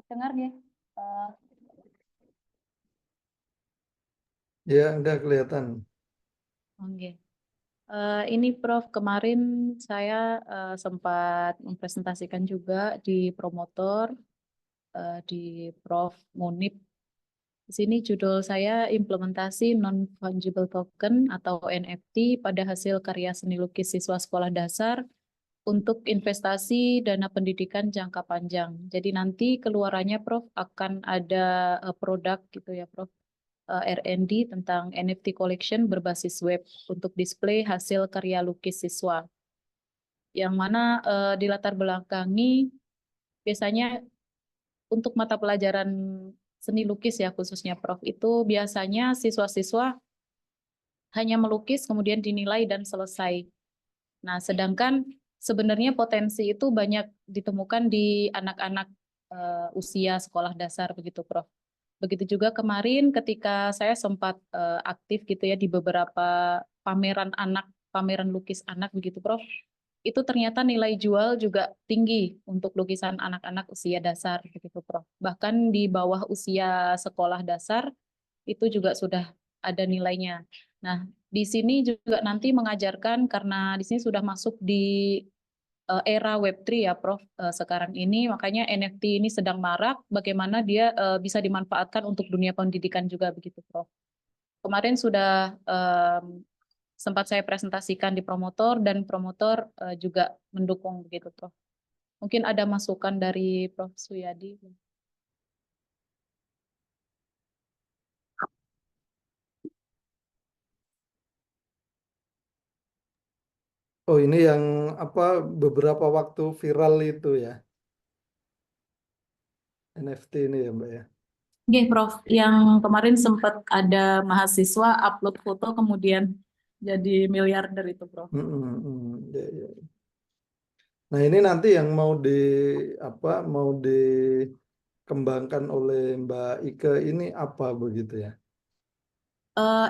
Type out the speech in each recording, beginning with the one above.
dengar nih. Eh, Ya, udah kelihatan. Oke. Ini Prof, kemarin saya sempat mempresentasikan juga di promotor di Prof Munib. Di sini judul saya implementasi non-fungible token atau NFT pada hasil karya seni lukis siswa sekolah dasar untuk investasi dana pendidikan jangka panjang. Jadi nanti keluarannya Prof akan ada produk gitu ya Prof. R&D tentang NFT collection berbasis web untuk display hasil karya lukis siswa. Yang mana dilatar belakangi biasanya untuk mata pelajaran seni lukis ya khususnya Prof. Itu biasanya siswa-siswa hanya melukis kemudian dinilai dan selesai. Nah, sedangkan sebenarnya potensi itu banyak ditemukan di anak-anak usia sekolah dasar begitu Prof. Begitu juga kemarin ketika saya sempat aktif gitu ya di beberapa pameran anak, pameran lukis anak begitu Prof. Itu ternyata nilai jual juga tinggi untuk lukisan anak-anak usia dasar begitu Prof. Bahkan di bawah usia sekolah dasar itu juga sudah ada nilainya. Nah, di sini juga nanti mengajarkan karena di sini sudah masuk di era Web3 ya Prof. Sekarang ini makanya NFT ini sedang marak bagaimana dia bisa dimanfaatkan untuk dunia pendidikan juga begitu Prof. Kemarin sudah sempat saya presentasikan di promotor dan promotor juga mendukung begitu Prof. Mungkin ada masukan dari Prof Suyadi. Oh, ini yang apa beberapa waktu viral itu ya, NFT ini ya, Mbak ya. Oke, Prof. Yang kemarin sempat ada mahasiswa upload foto kemudian jadi miliarder itu, Prof. Ya, ya. Nah, ini nanti yang mau mau dikembangkan oleh Mbak Ike ini apa begitu ya?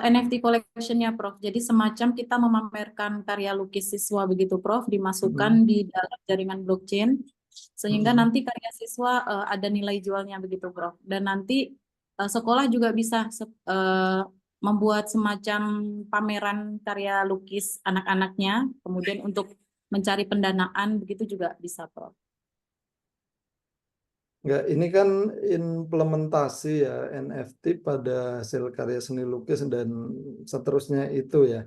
NFT collection-nya, Prof. Jadi semacam kita memamerkan karya lukis siswa begitu, Prof. Dimasukkan Mm-mm. di dalam jaringan blockchain sehingga Mm-mm. nanti karya siswa ada nilai jualnya begitu, Prof. Dan nanti sekolah juga bisa membuat semacam pameran karya lukis anak-anaknya, kemudian untuk mencari pendanaan begitu juga bisa, Prof. Enggak, ini kan implementasi ya NFT pada hasil karya seni lukis dan seterusnya itu ya.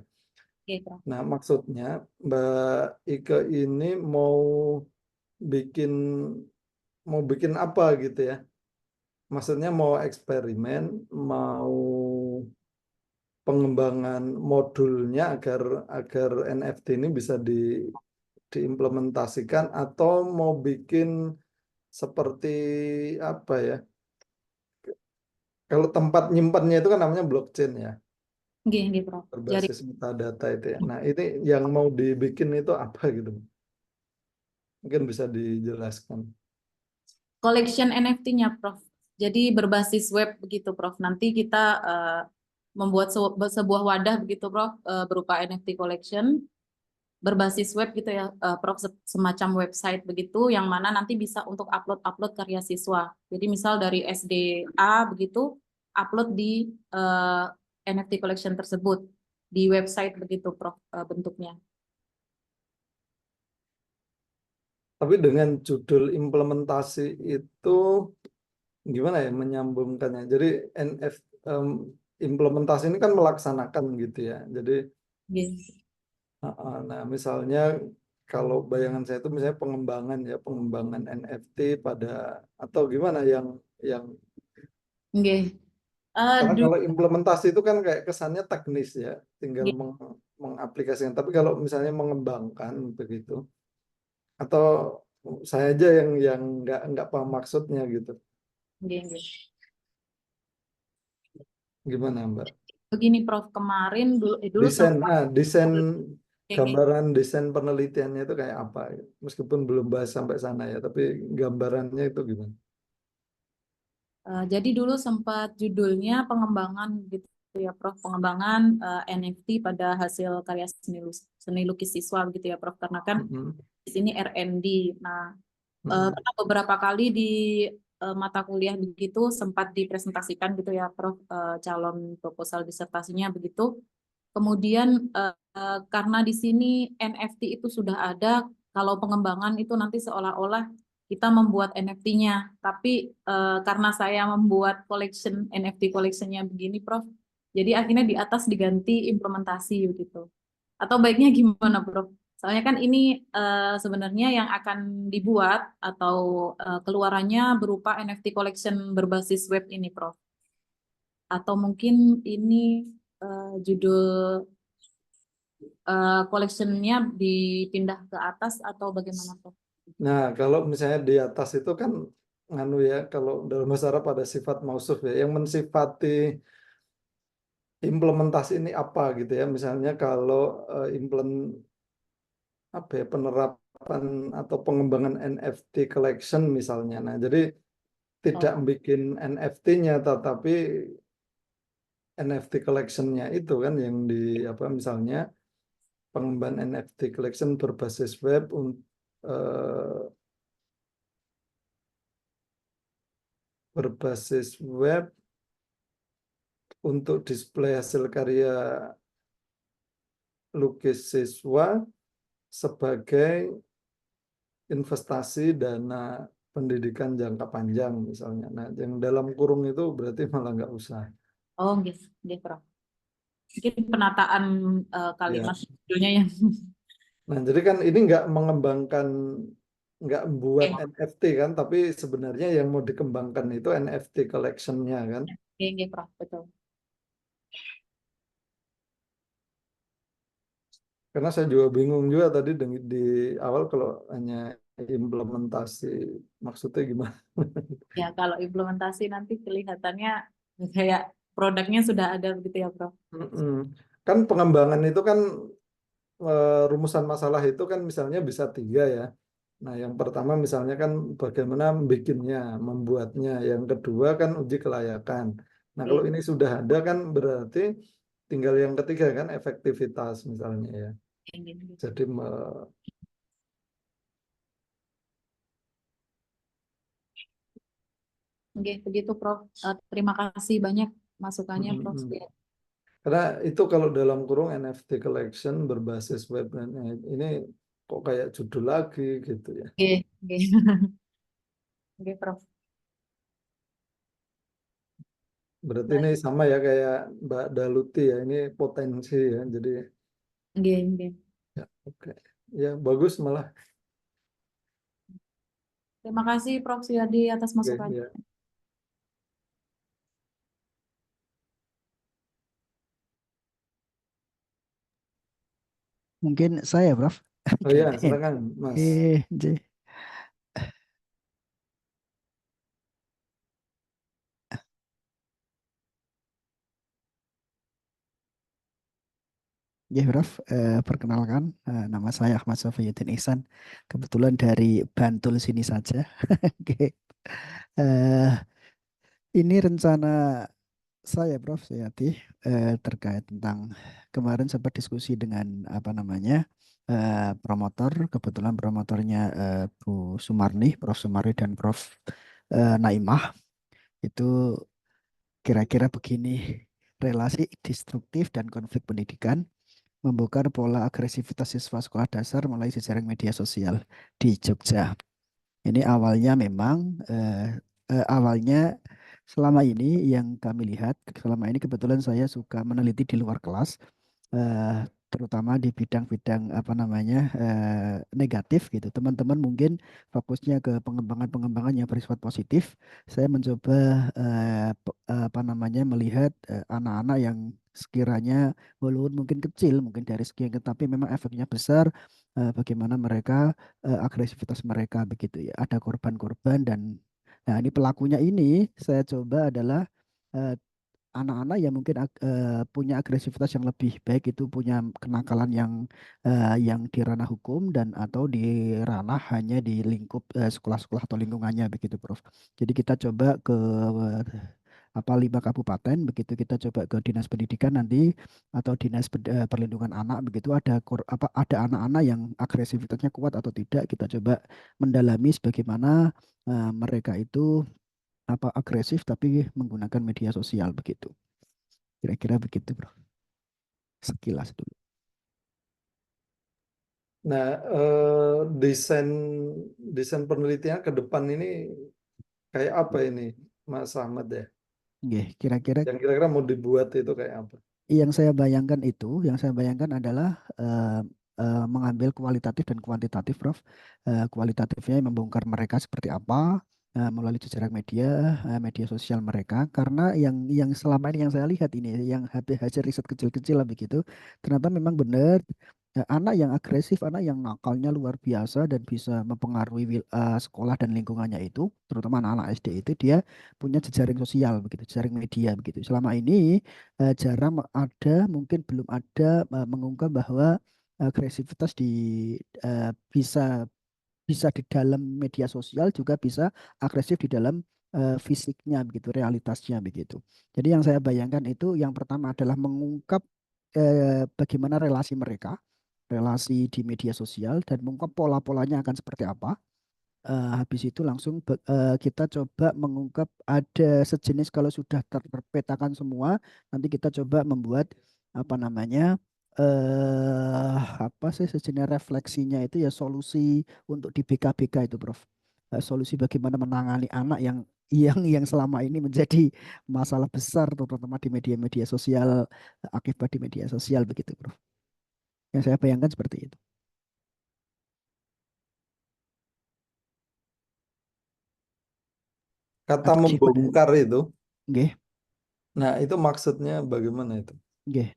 Oke, Prof. Nah, maksudnya Mbak Ike ini bikin bikin apa gitu ya? Maksudnya mau eksperimen, mau pengembangan modulnya agar agar NFT ini bisa diimplementasikan atau mau bikin seperti apa ya? Kalau tempat nyimpannya itu kan namanya blockchain ya, Oke, Prof. Jadi berbasis metadata itu ya. Nah, ini yang mau dibikin itu apa gitu? Mungkin bisa dijelaskan. collection NFT-nya, Prof. Jadi berbasis web begitu, Prof. Nanti kita membuat sebuah wadah begitu, Prof, berupa NFT collection berbasis web gitu ya, Prof, semacam website begitu yang mana nanti bisa untuk upload karya siswa. Jadi misal dari SDA begitu upload di NFT collection tersebut di website begitu, Prof, bentuknya. Tapi dengan judul implementasi itu gimana ya menyambungkannya? Jadi implementasi ini kan melaksanakan gitu ya. Jadi Yes. nah misalnya kalau bayangan saya itu misalnya pengembangan NFT pada atau gimana yang Oke. karena Dulu, kalau implementasi itu kan kayak kesannya teknis ya, tinggal mengaplikasikan. Tapi kalau misalnya mengembangkan begitu, atau saya aja yang nggak paham maksudnya gitu. Gimana Mbak? begini, Prof, kemarin dulu sempat Desain Oke. gambaran desain penelitiannya itu kayak apa? Meskipun belum bahas sampai sana ya, tapi gambarannya itu gimana? Jadi dulu sempat judulnya pengembangan gitu ya, Prof. Pengembangan NFT pada hasil karya seni lukis siswa gitu ya, Prof. Karena kan Mm-mm. di sini R&D. Nah, Mm-mm. pernah beberapa kali mata kuliah begitu sempat dipresentasikan gitu ya, Prof, calon proposal disertasinya begitu. Kemudian karena di sini NFT itu sudah ada, kalau pengembangan itu nanti seolah-olah kita membuat NFT-nya. Tapi karena saya membuat collection NFT collectionnya begini, Prof, jadi akhirnya di atas diganti implementasi begitu. Atau baiknya gimana, Prof? Soalnya kan ini sebenarnya yang akan dibuat atau keluarannya berupa NFT collection berbasis web ini, Prof. Atau mungkin ini judul collectionnya dipindah ke atas atau bagaimana, Prof? Nah, kalau misalnya di atas itu kan nganu ya, kalau dalam bahasa Arab ada sifat mausuf ya, yang mensifati implementasi ini apa gitu ya. Misalnya kalau apa ya, penerapan atau pengembangan NFT collection misalnya. Nah, jadi tidak Oh, bikin NFT-nya, tetapi NFT collection-nya itu kan yang di apa misalnya pengembangan NFT collection berbasis web berbasis web untuk display hasil karya lukis siswa sebagai investasi dana pendidikan jangka panjang misalnya. Nah, yang dalam kurung itu berarti malah nggak usah. oh, gitu, gitu, Prof. Mungkin penataan Ya. kalimat judulnya yang Nah, jadi kan ini nggak mengembangkan, nggak buat oke, NFT kan, tapi sebenarnya yang mau dikembangkan itu NFT collection-nya kan. oke, oke, Prof, betul. Karena saya juga bingung juga tadi di awal kalau hanya implementasi, maksudnya gimana? Ya, kalau implementasi nanti kelihatannya kayak produknya sudah ada begitu ya, Prof. Mm-mm. Kan pengembangan itu kan rumusan masalah itu kan misalnya bisa tiga ya. Nah, yang pertama misalnya kan bagaimana bikinnya, membuatnya. Yang kedua kan uji kelayakan. Nah, kalau Oke, ini sudah ada kan berarti tinggal yang ketiga kan efektivitas misalnya ya. oke, oke. Jadi Oke, begitu, Prof. Terima kasih banyak masukannya, Prof. mm-mm. Karena itu kalau dalam kurung NFT collection berbasis web dan ini kok kayak judul lagi gitu ya. Oke, oke, oke, Prof. Berarti ini Baik, sama ya kayak Mbak Daluti ya, ini potensi ya. Jadi oke, oke. ya oke. Ya bagus malah. Terima kasih, Prof. Suyadi atas Oke, masukannya. ya. Mungkin saya, Prof. Oh ya, Gini. silakan Mas. J. Ya, Prof. Perkenalkan, nama saya Ahmad Sofiyuddin Ihsan. Kebetulan dari Bantul sini saja. Oke. Eh, ini rencana saya, Prof. Suyati, terkait tentang kemarin sempat diskusi dengan apa namanya promotor. Kebetulan promotornya Bu Sumarni, Prof. Sumarni dan Prof. Naimah. Itu kira-kira begini, relasi destruktif dan konflik pendidikan membongkar pola agresivitas siswa sekolah dasar melalui jejaring media sosial di Jogja. Ini awalnya memang awalnya selama ini yang kami lihat, selama ini kebetulan saya suka meneliti di luar kelas, eh, terutama di bidang-bidang apa namanya negatif gitu. Teman-teman mungkin fokusnya ke pengembangan-pengembangan yang bersifat positif. Saya mencoba apa namanya melihat anak-anak yang sekiranya walaupun mungkin kecil, mungkin dari segi yang tapi memang efeknya besar. Bagaimana mereka agresivitas mereka begitu ya. Ada korban-korban dan nah ini pelakunya ini saya coba adalah eh, anak-anak yang mungkin punya agresivitas yang lebih baik itu punya kenakalan yang di ranah hukum dan atau di ranah hanya di lingkup sekolah-sekolah atau lingkungannya begitu Prof. Jadi kita coba ke apa 5 kabupaten begitu kita coba ke dinas pendidikan nanti atau dinas perlindungan anak begitu ada apa ada anak-anak yang agresivitasnya kuat atau tidak kita coba mendalami sebagaimana mereka itu apa agresif tapi menggunakan media sosial begitu. Kira-kira begitu, Bro. Sekilas dulu. Nah, desain desain penelitian ke depan ini kayak apa ini, Mas Ahmad ya? Oke, kira-kira Yang kira-kira mau dibuat itu kayak apa? yang saya bayangkan adalah mengambil kualitatif dan kuantitatif, Prof. Kualitatifnya membongkar mereka seperti apa melalui jejaring media, media sosial mereka. Karena yang selama ini yang saya lihat ini, yang hasil riset kecil-kecil lah begitu, ternyata memang benar anak yang agresif, anak yang nakalnya luar biasa dan bisa mempengaruhi sekolah dan lingkungannya itu, terutama anak-anak SD itu dia punya jejaring sosial begitu, jejaring media begitu. Selama ini jarang ada, mungkin belum ada mengungkap bahwa agresivitas bisa bisa di dalam media sosial juga bisa agresif di dalam fisiknya begitu, realitasnya begitu. Jadi yang saya bayangkan itu yang pertama adalah mengungkap bagaimana relasi mereka, relasi di media sosial dan mengungkap pola-polanya akan seperti apa. Habis itu langsung kita coba mengungkap ada sejenis kalau sudah terpetakan semua, nanti kita coba membuat apa namanya apa sih sejenis refleksinya itu ya solusi untuk di BK-BK itu, Prof. Solusi bagaimana menangani anak yang selama ini menjadi masalah besar terutama di media-media sosial akibat di media sosial begitu, Prof. Yang saya bayangkan seperti itu. Kata Atau gimana? membongkar itu, Nggih, nah itu maksudnya bagaimana itu? nggih.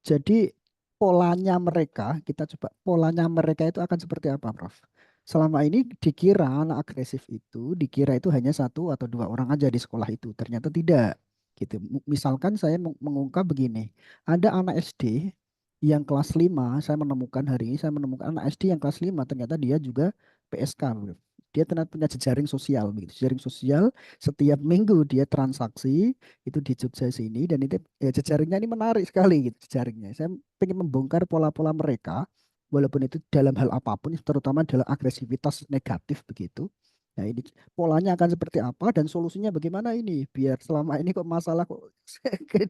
Jadi polanya mereka, kita coba polanya mereka itu akan seperti apa, Prof? Selama ini dikira anak agresif itu, dikira itu hanya satu atau dua orang aja di sekolah itu. Ternyata tidak. Gitu. Misalkan saya mengungkap begini, ada anak SD yang kelas 5, saya menemukan hari ini, saya menemukan anak SD yang kelas 5, ternyata dia juga PSK, Prof. Dia ternyata punya jejaring sosial, begitu. Jejaring sosial, setiap minggu dia transaksi, itu di Jogja sini dan itu ya jejaringnya ini menarik sekali gitu jejaringnya. Saya pengen membongkar pola-pola mereka walaupun itu dalam hal apapun terutama dalam agresivitas negatif begitu. Nah ini polanya akan seperti apa dan solusinya bagaimana ini biar selama ini kok masalah kok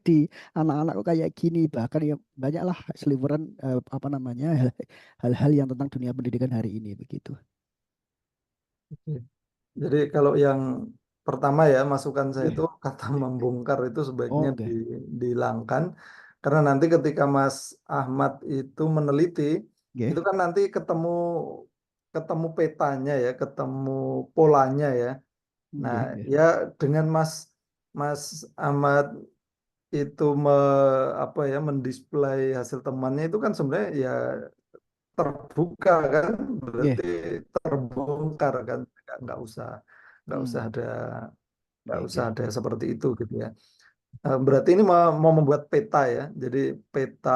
di anak-anak kok kayak gini bahkan ya banyaklah seliweran apa namanya hal-hal yang tentang dunia pendidikan hari ini begitu. Oke. Jadi kalau yang pertama ya, masukan saya Oke. itu kata membongkar itu sebaiknya Oh, oke. dihilangkan. Karena nanti ketika Mas Ahmad itu meneliti, Oke. itu kan nanti ketemu ketemu petanya ya, ketemu polanya ya. Nah, Oke, oke. ya dengan Mas Ahmad itu apa ya mendisplay hasil temannya itu kan sebenarnya ya terbuka kan, Oke. berarti terbongkar kan, nggak usah nggak usah Hmm. ada nggak Oke, usah oke. ada seperti itu gitu ya. Berarti ini mau membuat peta ya, jadi peta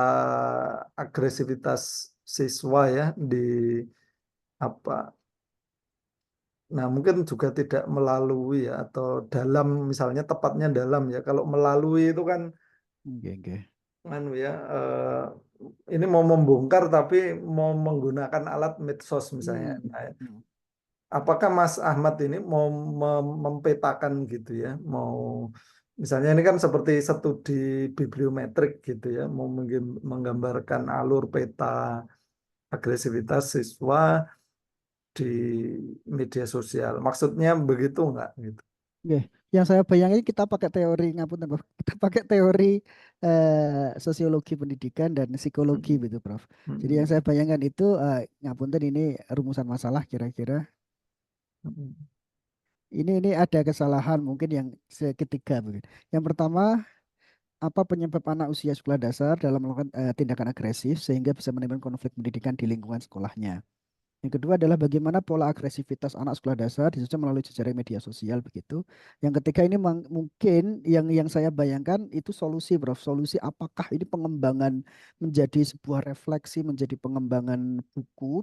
agresivitas siswa ya di apa. Nah, mungkin juga tidak melalui ya atau dalam misalnya tepatnya dalam ya. Kalau melalui itu kan Oke, oke. anu ya ini mau membongkar tapi mau menggunakan alat medsos misalnya. Hmm. Nah, Hmm. apakah Mas Ahmad ini mau mempetakan gitu ya, mau misalnya ini kan seperti studi bibliometrik gitu ya, mau menggambarkan alur peta agresivitas siswa di media sosial. Maksudnya begitu nggak gitu? Oke, yang saya bayangin kita pakai teori ngapunten, Prof. Kita pakai teori sosiologi pendidikan dan psikologi Mm, gitu, Prof. Jadi yang mm, saya bayangkan itu ngapunten ini rumusan masalah kira-kira mm, ini ada kesalahan mungkin yang ketiga mungkin. Yang pertama, apa penyebab anak usia sekolah dasar dalam melakukan tindakan agresif sehingga bisa menimbulkan konflik pendidikan di lingkungan sekolahnya. Yang kedua adalah bagaimana pola agresivitas anak sekolah dasar disusah melalui jejaring media sosial begitu. Yang ketiga ini mungkin yang saya bayangkan itu solusi, Prof. Solusi apakah ini pengembangan menjadi sebuah refleksi, menjadi pengembangan buku,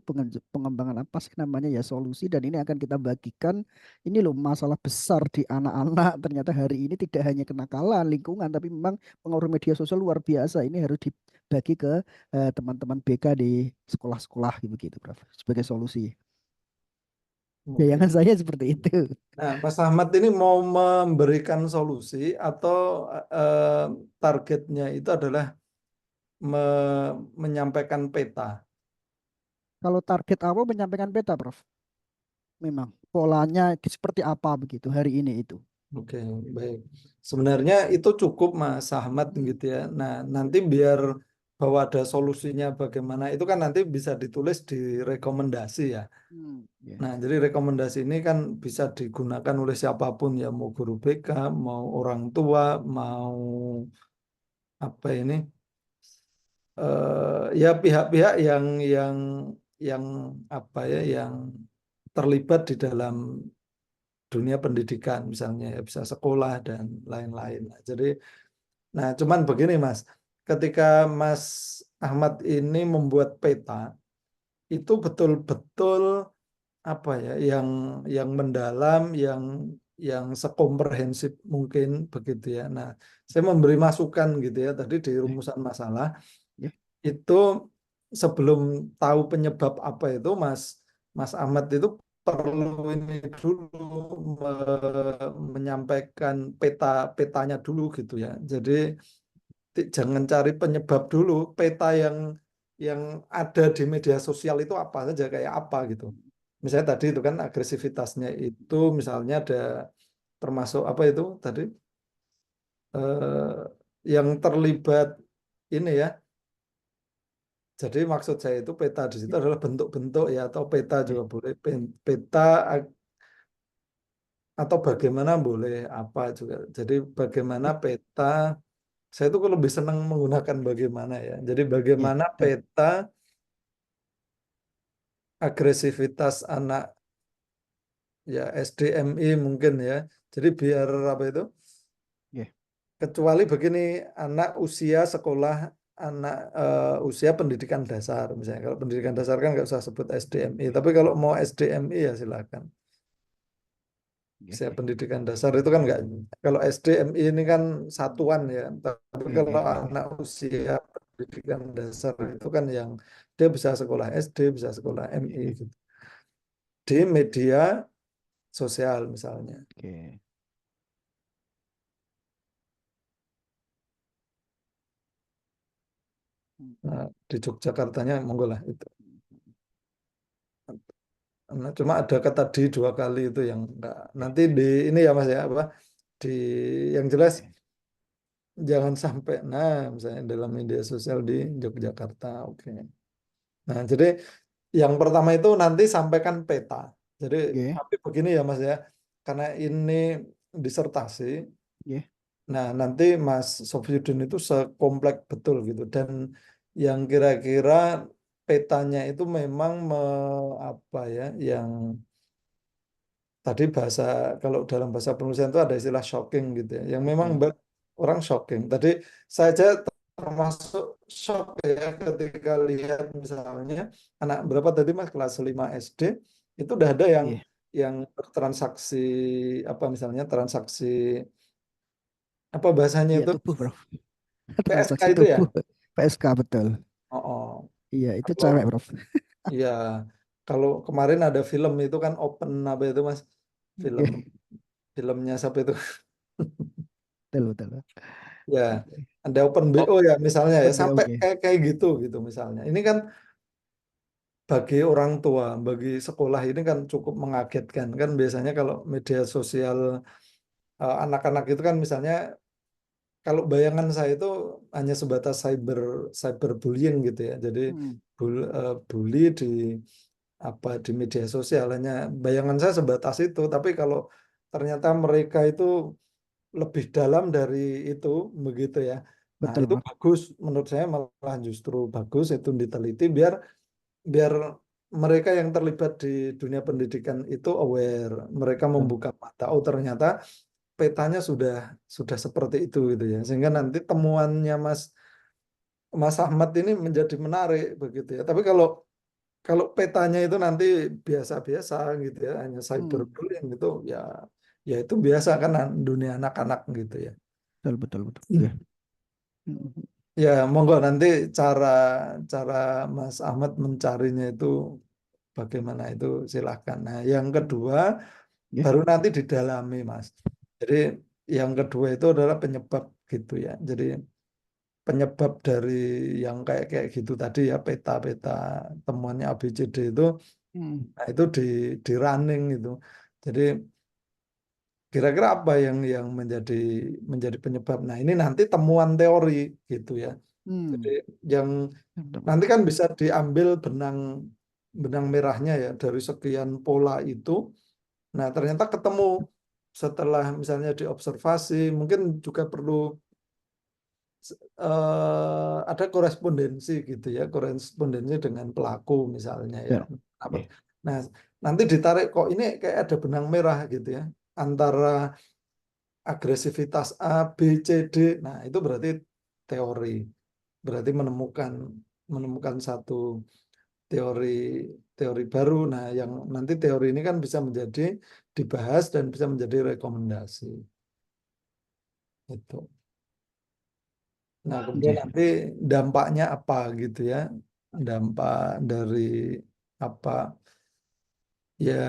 pengembangan apa sih namanya ya solusi dan ini akan kita bagikan. Ini loh masalah besar di anak-anak. Ternyata hari ini tidak hanya kenakalan lingkungan tapi memang pengaruh media sosial luar biasa. Ini harus dibagi ke teman-teman BK di sekolah-sekolah begitu, Prof. Sebagai solusi. Oke. Bayangan saya seperti itu. Nah, Mas Ahmad ini mau memberikan solusi atau eh, targetnya itu adalah menyampaikan peta. Kalau target apa menyampaikan peta, Prof? Memang polanya seperti apa begitu hari ini itu. Oke, baik. Sebenarnya itu cukup Mas Ahmad gitu ya. Nah, nanti biar bahwa ada solusinya bagaimana itu kan nanti bisa ditulis di rekomendasi ya. Ya. Nah, jadi rekomendasi ini kan bisa digunakan oleh siapapun ya, mau guru BK, mau orang tua, mau apa ini, ya pihak-pihak yang apa ya, yang terlibat di dalam dunia pendidikan misalnya ya bisa sekolah dan lain-lain. Nah, jadi, nah cuman begini Mas, ketika Mas Ahmad ini membuat peta itu betul-betul apa ya, yang mendalam, yang sekomprehensif mungkin begitu ya. Nah, saya memberi masukan gitu ya tadi di Ya. rumusan masalah Ya. itu sebelum tahu penyebab apa itu Mas Ahmad itu perlu ini dulu menyampaikan petanya dulu gitu ya. Jadi jangan cari penyebab dulu, peta yang ada di media sosial itu apa saja kayak apa gitu. Misalnya tadi itu kan agresivitasnya itu misalnya ada termasuk apa itu tadi yang terlibat ini ya. Jadi maksud saya itu peta di situ Ya. adalah bentuk-bentuk ya atau peta Ya. juga boleh peta atau bagaimana boleh apa juga. Jadi bagaimana Ya. peta saya tuh lebih senang menggunakan bagaimana ya. Jadi Ya. bagaimana Betul. peta agresivitas anak ya SDMI mungkin ya. Jadi biar apa itu? Ya. Kecuali begini anak usia sekolah anak usia pendidikan dasar misalnya. Kalau pendidikan dasar kan nggak usah sebut SDMI. Ya. Tapi kalau mau SDMI ya silakan. Ya. Usia Ya. pendidikan dasar itu kan nggak. Kalau SDMI ini kan satuan ya. Tapi Ya. kalau Ya. Ya. Ya. anak usia pendidikan dasar itu kan yang dia bisa sekolah SD, bisa sekolah Ya. MI Ya. gitu. Di media sosial misalnya. Oke. Nah, di Yogyakartanya monggo lah itu. Nah, cuma ada kata di dua kali itu yang enggak. Ya. Nanti di ini ya Mas ya apa di yang jelas Ya. jangan sampai nah misalnya dalam media sosial di Yogyakarta. Oke. Nah, jadi yang pertama itu nanti sampaikan peta. Jadi Ya. tapi begini ya Mas ya. Karena ini disertasi. Ya. Nah, nanti Mas Sofyudin itu sekomplek betul gitu dan yang kira-kira petanya itu memang apa ya yang tadi bahasa kalau dalam bahasa penulisan itu ada istilah shocking gitu ya yang memang Ya. buat orang shocking. Tadi saya aja termasuk shock ya ketika lihat misalnya anak berapa tadi Mas kelas 5 SD itu udah ada Ya. yang bertransaksi apa misalnya transaksi apa bahasanya Iya itu tubuh, Prof. PSK Transaksi itu ya. tubuh. PSK betul. Oh, oh. Iya, itu Kalau cewek, Prof. ya kalau kemarin ada film itu kan open apa itu Mas film Oke. filmnya siapa itu Betul, betul. ya Oke. ada open Oh, BO ya misalnya ya open BO, sampai oke. kayak kayak gitu misalnya ini kan bagi orang tua bagi sekolah ini kan cukup mengagetkan kan biasanya kalau media sosial anak-anak itu kan misalnya kalau bayangan saya itu hanya sebatas cyberbullying gitu ya jadi Hmm, bully di apa di media sosial hanya bayangan saya sebatas itu tapi kalau ternyata mereka itu lebih dalam dari itu begitu ya. Nah, betul, itu Prof. bagus menurut saya malah justru bagus itu diteliti biar biar mereka yang terlibat di dunia pendidikan itu aware, mereka Betul. membuka mata. Oh, ternyata petanya sudah seperti itu gitu ya. Sehingga nanti temuannya Mas Ahmad ini menjadi menarik begitu ya. Tapi kalau kalau petanya itu nanti biasa-biasa gitu ya, hanya Hmm, cyberbullying gitu ya ya itu biasa kan dunia anak-anak gitu ya. betul, betul, betul. Ya. Hmm, Ya, monggo nanti cara cara Mas Ahmad mencarinya itu bagaimana itu silahkan. Nah, yang kedua Ya. baru nanti didalami, Mas. Jadi yang kedua itu adalah penyebab gitu ya. Jadi penyebab dari yang kayak kayak gitu tadi ya, peta-peta temuannya ABCD itu, nah itu di running itu. Jadi kira-kira apa yang menjadi penyebab. Nah, ini nanti temuan teori gitu ya. Jadi yang nanti kan bisa diambil benang benang merahnya ya dari sekian pola itu. Nah, ternyata ketemu setelah misalnya diobservasi, mungkin juga perlu ada korespondensi gitu ya, korespondensi dengan pelaku misalnya ya. Ya. Apa? Nah, nanti ditarik kok ini kayak ada benang merah gitu ya antara agresivitas A, B, C, D. Nah, itu berarti teori. Berarti menemukan satu teori teori baru. Nah, yang nanti teori ini kan bisa menjadi dibahas dan bisa menjadi rekomendasi. Itu. Nah, kemudian Oke. nanti dampaknya apa gitu ya. Dampak dari apa ya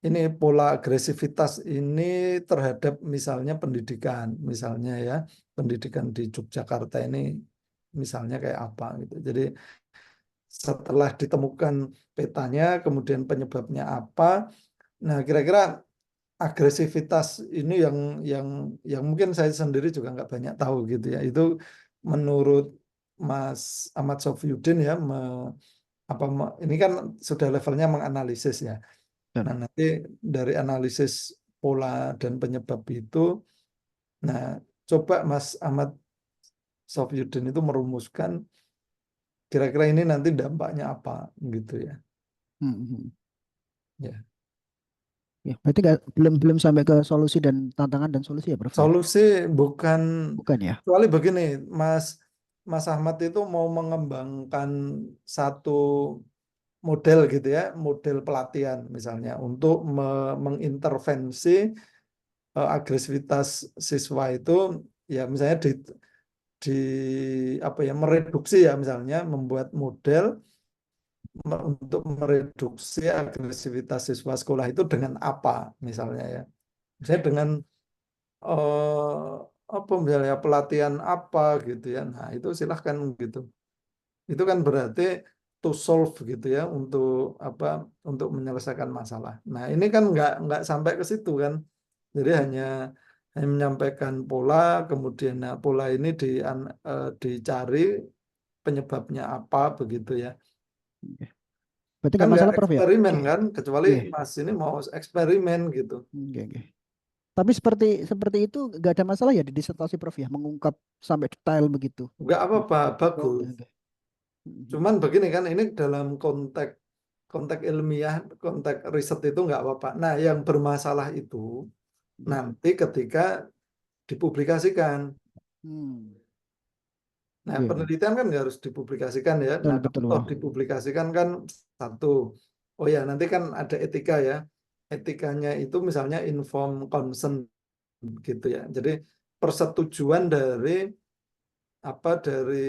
ini pola agresivitas ini terhadap misalnya pendidikan, misalnya ya, pendidikan di Yogyakarta ini misalnya kayak apa gitu. Jadi setelah ditemukan petanya, kemudian penyebabnya apa, nah kira-kira agresivitas ini yang mungkin saya sendiri juga nggak banyak tahu gitu ya. Itu menurut Mas Ahmad Sofyudin ya, ini kan sudah levelnya menganalisis ya. Dan Nah, nanti dari analisis pola dan penyebab itu, nah coba Mas Ahmad Sofyudin itu merumuskan kira-kira ini nanti dampaknya apa gitu ya. Ya. ya, berarti belum belum sampai ke solusi dan tantangan dan solusi ya, Prof ya? Solusi bukan, Bukan ya? kecuali begini, Mas Mas Ahmad itu mau mengembangkan satu model gitu ya, model pelatihan misalnya untuk mengintervensi agresivitas siswa itu ya misalnya di apa ya mereduksi ya misalnya membuat model untuk mereduksi agresivitas siswa sekolah itu dengan apa misalnya ya. Misalnya dengan eh, apa misalnya pelatihan apa gitu ya. Nah, itu silahkan gitu. Itu kan berarti to solve gitu ya untuk apa untuk menyelesaikan masalah. Nah, ini kan nggak sampai ke situ kan. Jadi hanya menyampaikan pola, kemudian nah, pola ini dicari penyebabnya apa begitu ya. Oke. Berarti Kan nggak nggak masalah, Prof ya? eksperimen kan, kecuali Iya. Mas ini mau eksperimen gitu. Oke, oke. Tapi seperti seperti itu nggak ada masalah ya di disertasi, Prof ya, mengungkap sampai detail begitu. Nggak apa-apa, Oh, oke, bagus. oke. Cuman begini kan, ini dalam konteks konteks ilmiah, konteks riset itu nggak apa-apa. Nah, yang bermasalah itu nanti ketika dipublikasikan. Hmm. Nah, Oke, oke. penelitian kan nggak harus dipublikasikan ya. Betul, Nah, betul, kalau Bang. dipublikasikan kan satu. Oh ya, nanti kan ada etika ya. Etikanya itu misalnya informed consent gitu ya. Jadi persetujuan dari apa dari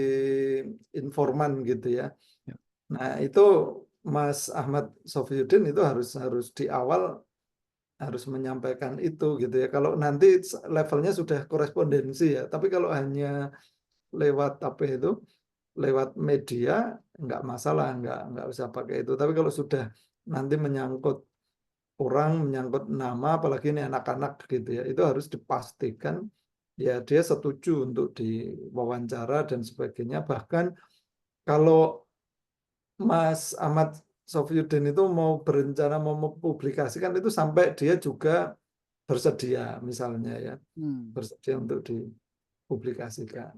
informan gitu ya. Ya. Nah, itu Mas Ahmad Sofyudin itu harus harus di awal harus menyampaikan itu gitu ya. Kalau nanti levelnya sudah korespondensi ya, tapi kalau hanya lewat apa itu, lewat media nggak masalah, nggak usah pakai itu. Tapi kalau sudah nanti menyangkut orang, menyangkut nama, apalagi ini anak-anak gitu ya, itu harus dipastikan ya dia setuju untuk diwawancara dan sebagainya. Bahkan kalau Mas Ahmad Sofyudin itu mau berencana mau mempublikasikan itu sampai dia juga bersedia misalnya ya, Hmm. bersedia untuk dipublikasikan.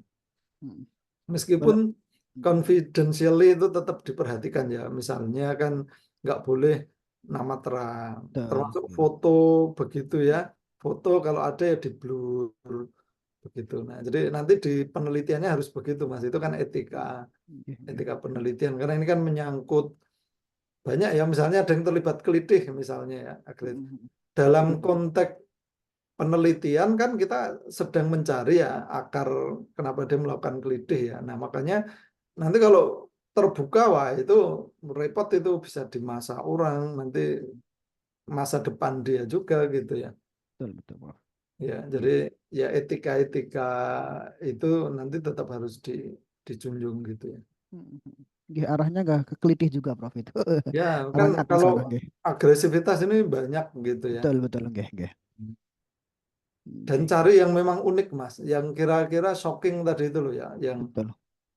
Hmm. Meskipun Ber- confidentially itu tetap diperhatikan ya, misalnya kan nggak boleh nama terang, Betul. termasuk foto begitu ya, foto kalau ada ya di blur begitu. Nah, jadi nanti di penelitiannya harus begitu, Mas. Itu kan etika, Oke, oke. etika penelitian karena ini kan menyangkut banyak ya, misalnya ada yang terlibat kelitih misalnya ya. Hmm. Dalam konteks penelitian kan kita sedang mencari ya akar kenapa dia melakukan kelitih ya. Nah, makanya nanti kalau terbuka, wah itu repot, itu bisa di masa orang, nanti masa depan dia juga gitu ya. Betul, betul, Prof. Ya, Oke. jadi ya etika-etika itu nanti tetap harus dijunjung gitu ya. Nggih, arahnya nggak ke kelitih juga, Prof, itu. Ya, kan Arahnya ke kalau sana, nggih. agresivitas ini banyak gitu ya. Betul, betul, nggih, nggih. Dan Nggih, cari yang memang unik, Mas, yang kira-kira shocking tadi itu loh ya, yang betul.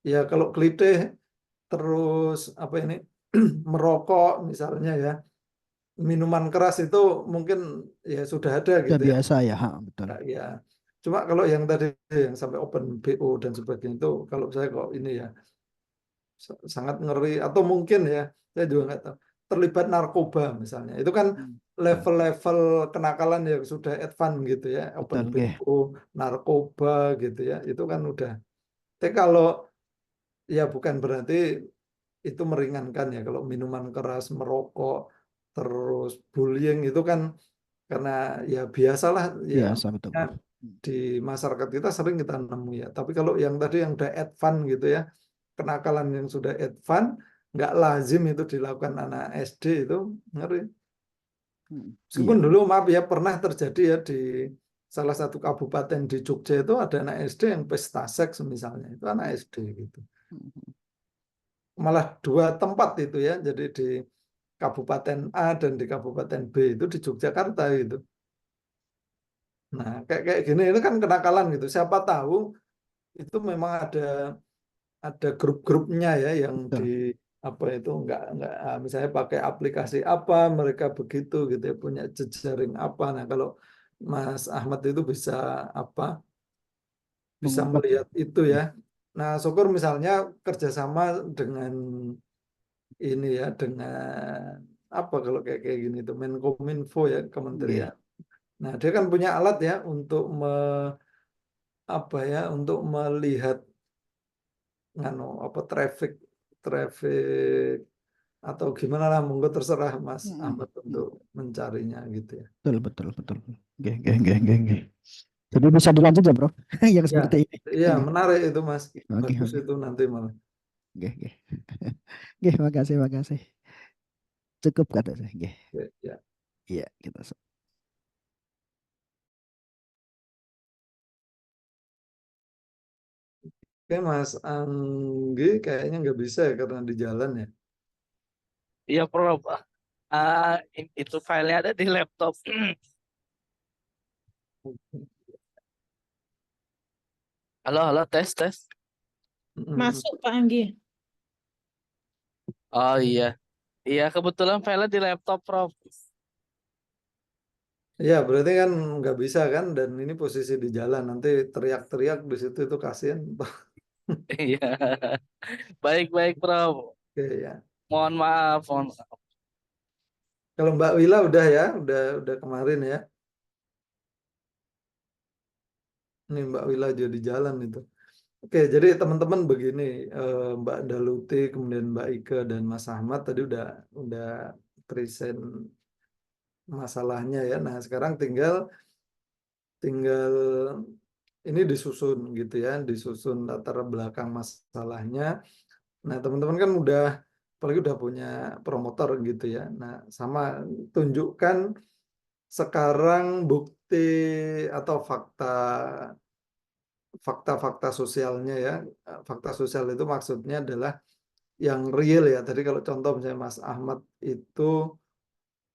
ya kalau kelitih terus apa ini merokok misalnya ya, minuman keras itu mungkin ya sudah ada Udah gitu ya. biasa ya, ha, betul. Nah, ya. Cuma kalau yang tadi yang sampai open BO dan sebagainya itu kalau saya kok ini ya sangat ngeri, atau mungkin ya saya juga nggak tahu, terlibat narkoba misalnya, itu kan Betul, level-level kenakalan yang sudah advance gitu ya, open betul, nggih. BO, narkoba gitu ya, itu kan udah. Tapi kalau ya bukan berarti itu meringankan ya, kalau minuman keras, merokok, terus bullying itu kan karena ya biasalah ya, Biasa, betul, Prof. di masyarakat kita sering kita nemu ya. Tapi kalau yang tadi yang udah advance gitu ya, kenakalan yang sudah advance, nggak lazim itu dilakukan anak SD, itu ngeri. Iya, Meskipun dulu maaf ya pernah terjadi ya di salah satu kabupaten di Jogja itu ada anak SD yang pesta seks misalnya, itu anak SD gitu. Malah dua tempat itu ya, jadi di Kabupaten A dan di Kabupaten B itu di Yogyakarta gitu. Nah, kayak kayak gini itu kan kenakalan gitu. Siapa tahu itu memang ada grup-grupnya ya yang di betul. apa itu nggak misalnya pakai aplikasi apa mereka begitu gitu ya, punya jejaring apa. Nah, kalau Mas Ahmad itu bisa apa bisa Mengungkap. melihat itu Nggih, ya. Nah, syukur misalnya kerjasama dengan ini ya, dengan apa kalau kayak kayak gini itu Menkominfo ya, nggih. kementerian. Nah, dia kan punya alat ya untuk apa ya, untuk melihat nganu apa traffic traffic atau gimana lah, monggo terserah Mas Ahmad untuk mencarinya gitu ya. Betul, betul, betul. Nggih, nggih, nggih, nggih, nggih. Jadi bisa dilanjut ya, Prof, yang Ya, seperti ini. iya Nggih. menarik itu Mas, Oke, bagus oke. itu nanti malah. Nggih, nggih. Nggih, makasih, makasih. Cukup kata saya, nggih. Ya, ya. Iya, kita Oke Mas Anggi kayaknya nggak bisa ya karena di jalan ya. Iya, Prof. Itu filenya ada di laptop. Halo, halo, tes, tes. Masuk Pak Anggi. Oh iya, iya kebetulan filenya di laptop, Prof. Iya berarti kan nggak bisa kan, dan ini posisi di jalan, nanti teriak-teriak di situ itu kasihan. Iya, baik-baik, Prof. Oke ya. Mohon maaf, mohon maaf. Kalau Mbak Wila udah ya, udah kemarin ya. Ini Mbak Wila juga di jalan itu. Oke, jadi teman-teman begini, Mbak Daluti, kemudian Mbak Ike dan Mas Ahmad tadi udah present masalahnya ya. Nah, sekarang tinggal tinggal ini disusun gitu ya, disusun latar belakang masalahnya. Nah, teman-teman kan apalagi udah punya promotor gitu ya. Nah, sama tunjukkan sekarang bukti atau fakta-fakta sosialnya ya. Fakta sosial itu maksudnya adalah yang real ya. Tadi kalau contoh misalnya Mas Ahmad itu,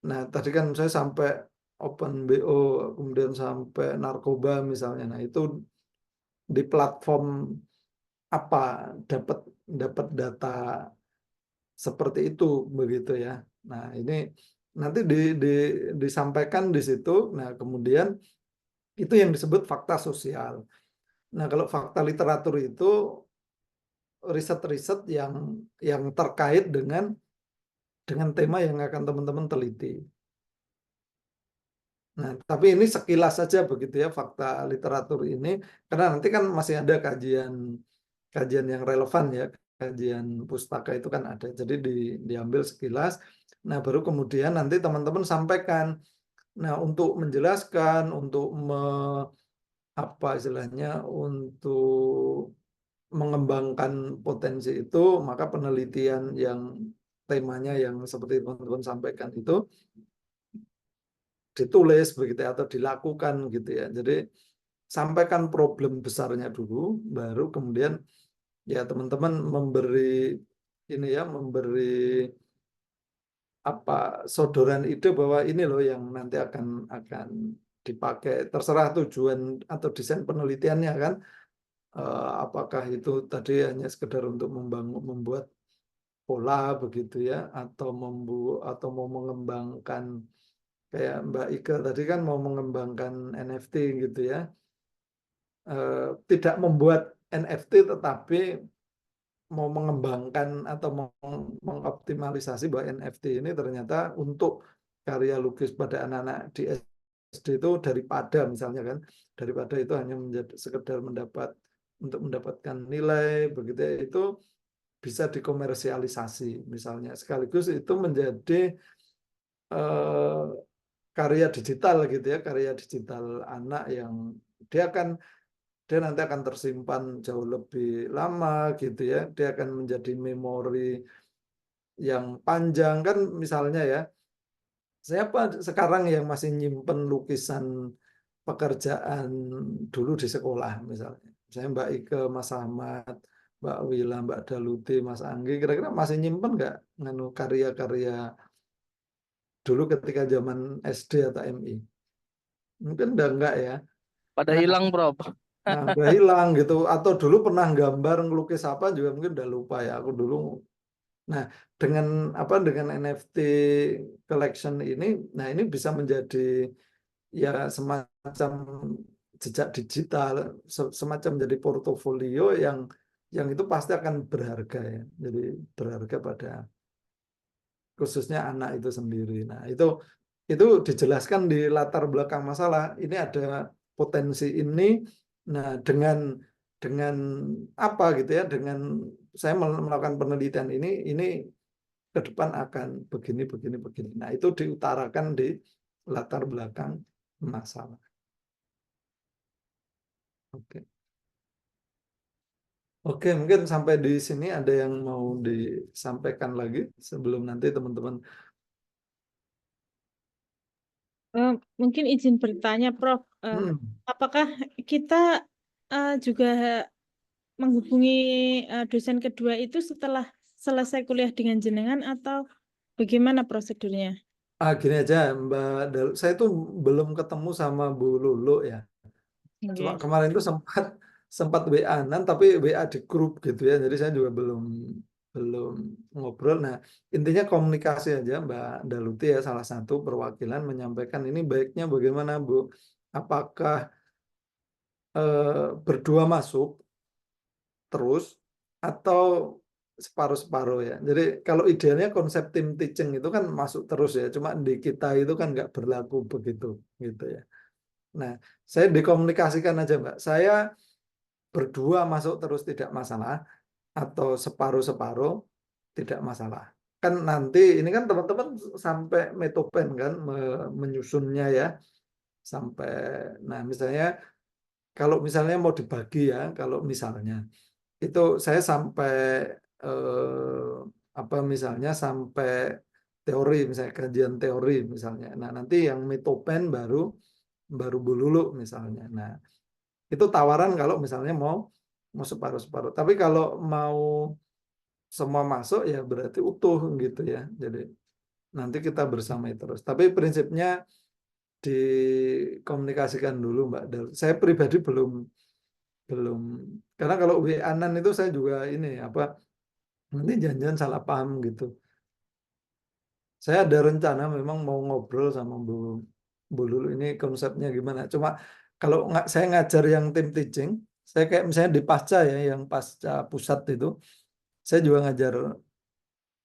nah tadi kan saya sampai open BO, kemudian sampai narkoba misalnya. Nah itu di platform apa dapat dapat data seperti itu begitu ya. Nah ini nanti disampaikan di situ. Nah kemudian itu yang disebut fakta sosial. Nah kalau fakta literatur itu riset-riset yang terkait dengan tema yang akan teman-teman teliti. Nah, tapi ini sekilas saja begitu ya fakta literatur ini, karena nanti kan masih ada kajian yang relevan ya, kajian pustaka itu kan ada. Jadi diambil sekilas. Nah, baru kemudian nanti teman-teman sampaikan. Nah, untuk menjelaskan, untuk apa istilahnya, untuk mengembangkan potensi itu, maka penelitian yang temanya yang seperti teman-teman sampaikan itu ditulis begitu ya, atau dilakukan gitu ya. Jadi sampaikan problem besarnya dulu, baru kemudian ya teman-teman memberi ini ya, memberi apa sodoran ide bahwa ini loh yang nanti akan dipakai. Terserah tujuan atau desain penelitiannya kan. Apakah itu tadi hanya sekedar untuk membuat pola begitu ya, atau atau mau mengembangkan kayak Mbak Ika tadi kan mau mengembangkan NFT gitu ya. Tidak membuat NFT tetapi mau mengembangkan atau mengoptimalisasi bahwa NFT ini ternyata untuk karya lukis pada anak-anak di SD itu daripada misalnya kan, daripada itu hanya menjadi sekedar untuk mendapatkan nilai begitu ya, itu bisa dikomersialisasi misalnya, sekaligus itu menjadi karya digital gitu ya, karya digital anak yang dia nanti akan tersimpan jauh lebih lama gitu ya, dia akan menjadi memori yang panjang kan. Misalnya ya, siapa sekarang yang masih nyimpen lukisan pekerjaan dulu di sekolah misalnya, Mbak Ike, Mas Ahmad, Mbak Wila, Mbak Daluti, Mas Anggi, kira-kira masih nyimpen nggak karya-karya dulu ketika zaman SD atau MI? Mungkin udah enggak ya. Pada Nah, hilang, Prof. udah hilang gitu. Atau dulu pernah gambar ngelukis apa juga mungkin udah lupa ya. Aku dulu. Nah, dengan dengan NFT collection ini, nah ini bisa menjadi ya semacam jejak digital, semacam jadi portofolio yang itu pasti akan berharga ya. Jadi berharga pada khususnya anak itu sendiri. Nah, itu dijelaskan di latar belakang masalah. Ini ada potensi ini. Nah, dengan apa gitu ya? Dengan saya melakukan penelitian ini ke depan akan begini, begini, begini. Nah, itu diutarakan di latar belakang masalah. Oke. Oke, mungkin sampai di sini ada yang mau disampaikan lagi sebelum nanti teman-teman. Mungkin izin bertanya, Prof. Apakah kita juga menghubungi dosen kedua itu setelah selesai kuliah dengan jenengan atau bagaimana prosedurnya? Gini aja, Mbak Dalu, saya tuh belum ketemu sama Bu Lulu ya. Cuma Oke. kemarin itu sempat WA-an, tapi WA di grup gitu ya. Jadi saya juga belum ngobrol. Nah, intinya komunikasi aja, Mbak Daluti ya, salah satu perwakilan menyampaikan ini baiknya bagaimana Bu? Apakah berdua masuk terus atau separuh-separuh ya. Jadi kalau idealnya konsep tim teaching itu kan masuk terus ya. Cuma di kita itu kan nggak berlaku begitu gitu ya. Nah, saya dikomunikasikan aja Mbak. Saya berdua masuk terus tidak masalah, atau separuh-separuh tidak masalah. Kan nanti ini kan teman-teman sampai metopen kan menyusunnya ya. Sampai, nah misalnya kalau misalnya mau dibagi ya, kalau misalnya itu saya sampai misalnya sampai teori, misalnya kajian teori misalnya. Nah, nanti yang metopen baru Bululu misalnya. Nah, itu tawaran kalau misalnya mau separuh-separuh. Tapi kalau mau semua masuk ya berarti utuh gitu ya. Jadi nanti kita bersamai terus. Tapi prinsipnya dikomunikasikan dulu Mbak Del. Saya pribadi belum karena kalau WA-an itu saya juga ini nanti jangan salah paham gitu. Saya ada rencana memang mau ngobrol sama Bu Lulu ini konsepnya gimana. Cuma kalau saya ngajar yang tim teaching, saya kayak misalnya di Pasca ya, yang Pasca pusat itu, saya juga ngajar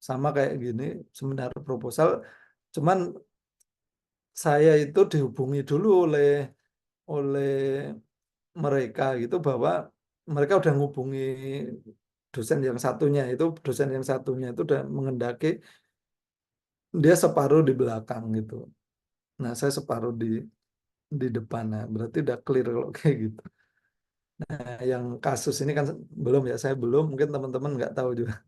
sama kayak gini, seminar proposal. Cuman saya itu dihubungi dulu oleh mereka gitu bahwa mereka udah ngubungi dosen yang satunya itu udah mengendaki dia separuh di belakang gitu. Nah, saya separuh di depan. Nah, berarti udah clear kalau kayak gitu. Nah, yang kasus ini kan belum ya, saya belum, mungkin teman-teman nggak tahu juga.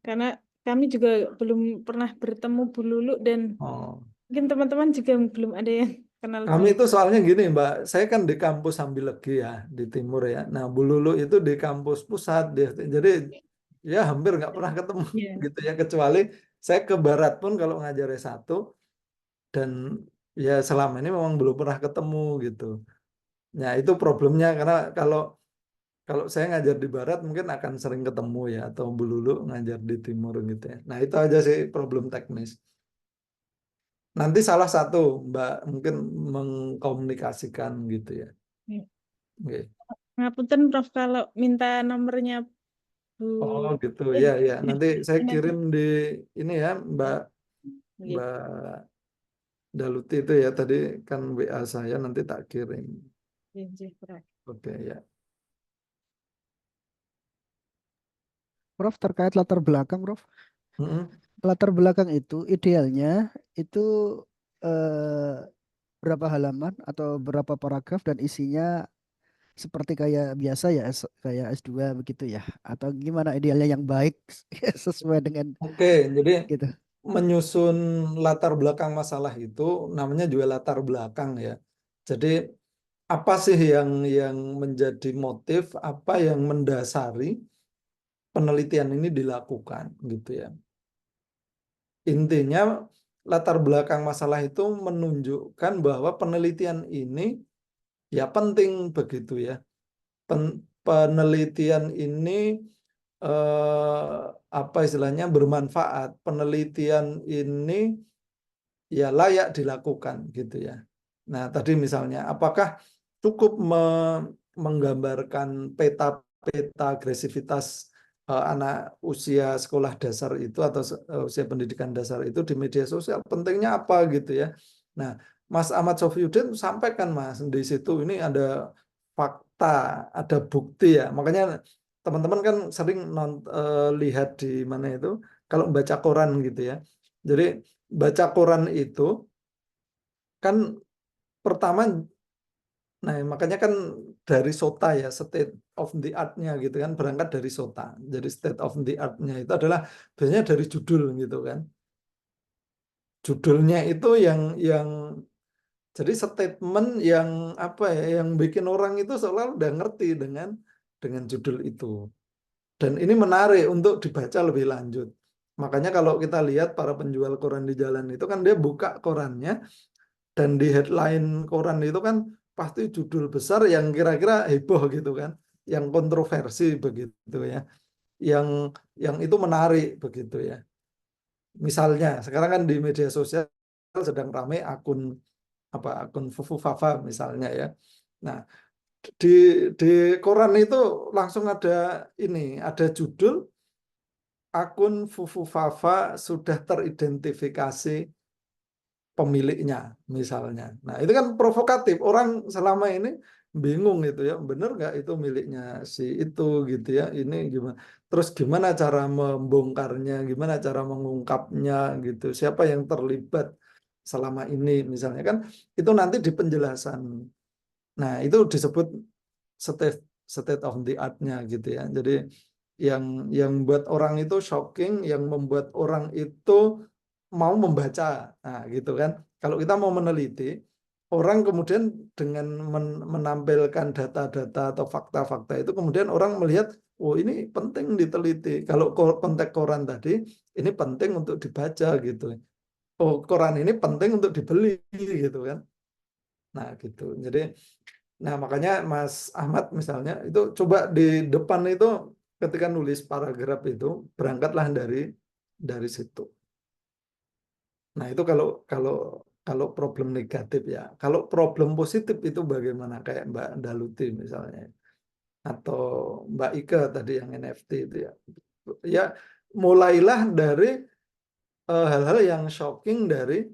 Karena kami juga belum pernah bertemu Bu Lulu dan Oh. mungkin teman-teman juga belum ada yang kenal Bu Kami Lulu. itu soalnya gini Mbak, saya kan di kampus Sambilegi ya, di timur ya. Nah, Bu Lulu itu di kampus pusat, jadi ya hampir nggak pernah ketemu Iya. gitu ya, kecuali saya ke barat pun kalau ngajar S1, dan ya selama ini memang belum pernah ketemu gitu. Nah, itu problemnya, karena kalau saya ngajar di barat mungkin akan sering ketemu ya, atau Bu Lulu ngajar di timur gitu ya. Nah, itu aja sih problem teknis. Nanti salah satu Mbak mungkin mengkomunikasikan gitu ya. Iya. Oke. Ngapunten Prof kalau minta nomornya Bu Oh gitu ya ya. Nanti saya ini aja. kirim di ini ya Mbak Iya. Mbak Daluti itu ya, tadi kan WA saya, nanti tak kirim. Iya, iya, Prof. Oke ya. Prof, terkait latar belakang, Prof. Mm-mm. Latar belakang itu idealnya itu eh, berapa halaman atau berapa paragraf dan isinya seperti kayak biasa ya, kayak S2 begitu ya? Atau gimana idealnya yang baik sesuai dengan Oke, jadi gitu. menyusun latar belakang masalah itu namanya juga latar belakang ya. Jadi apa sih yang menjadi motif, apa yang mendasari penelitian ini dilakukan gitu ya. Intinya latar belakang masalah itu menunjukkan bahwa penelitian ini ya penting begitu ya. Penelitian ini apa istilahnya bermanfaat. Penelitian ini ya layak dilakukan gitu ya. Nah, tadi misalnya apakah cukup menggambarkan peta-peta agresivitas anak usia sekolah dasar itu, atau usia pendidikan dasar itu di media sosial, pentingnya apa gitu ya. Nah, Mas Ahmad Sofyudin sampaikan Mas di situ ini ada fakta, ada bukti ya. Makanya teman-teman kan sering lihat di mana itu kalau baca koran gitu ya. Jadi baca koran itu kan pertama, nah makanya kan dari SOTA ya, state of the art-nya gitu kan, berangkat dari SOTA. Jadi state of the art-nya itu adalah biasanya dari judul gitu kan. Judulnya itu yang jadi statement yang apa ya, yang bikin orang itu seolah udah ngerti dengan judul itu. Dan ini menarik untuk dibaca lebih lanjut. Makanya kalau kita lihat para penjual koran di jalan itu kan dia buka korannya, dan di headline koran itu kan pasti judul besar yang kira-kira heboh gitu kan, yang kontroversi begitu ya, yang yang itu menarik begitu ya. Misalnya sekarang kan di media sosial sedang ramai akun Fufu Fafa misalnya ya. Nah, di di koran itu langsung ada judul akun Fufu Fafa sudah teridentifikasi pemiliknya misalnya. Nah, itu kan provokatif. Orang selama ini bingung gitu ya, bener nggak itu miliknya si itu gitu ya. Ini gimana? Terus gimana cara membongkarnya, gimana cara mengungkapnya gitu. Siapa yang terlibat selama ini misalnya kan, itu nanti di penjelasan. Nah, itu disebut state state of the art-nya gitu ya. Jadi yang buat orang itu shocking, yang membuat orang itu mau membaca, nah gitu kan. Kalau kita mau meneliti, orang kemudian dengan menampilkan data-data atau fakta-fakta itu, kemudian orang melihat, oh ini penting diteliti. Kalau konteks koran tadi, ini penting untuk dibaca gitu. Oh, koran ini penting untuk dibeli gitu kan. Nah gitu. Jadi, nah makanya Mas Ahmad misalnya itu coba di depan itu ketika nulis paragraf itu berangkatlah dari situ. Nah, itu kalau kalau kalau problem negatif ya. Kalau problem positif itu bagaimana? Kayak Mbak Daluti misalnya, atau Mbak Ika tadi yang NFT itu ya. Ya, mulailah dari hal-hal yang shocking dari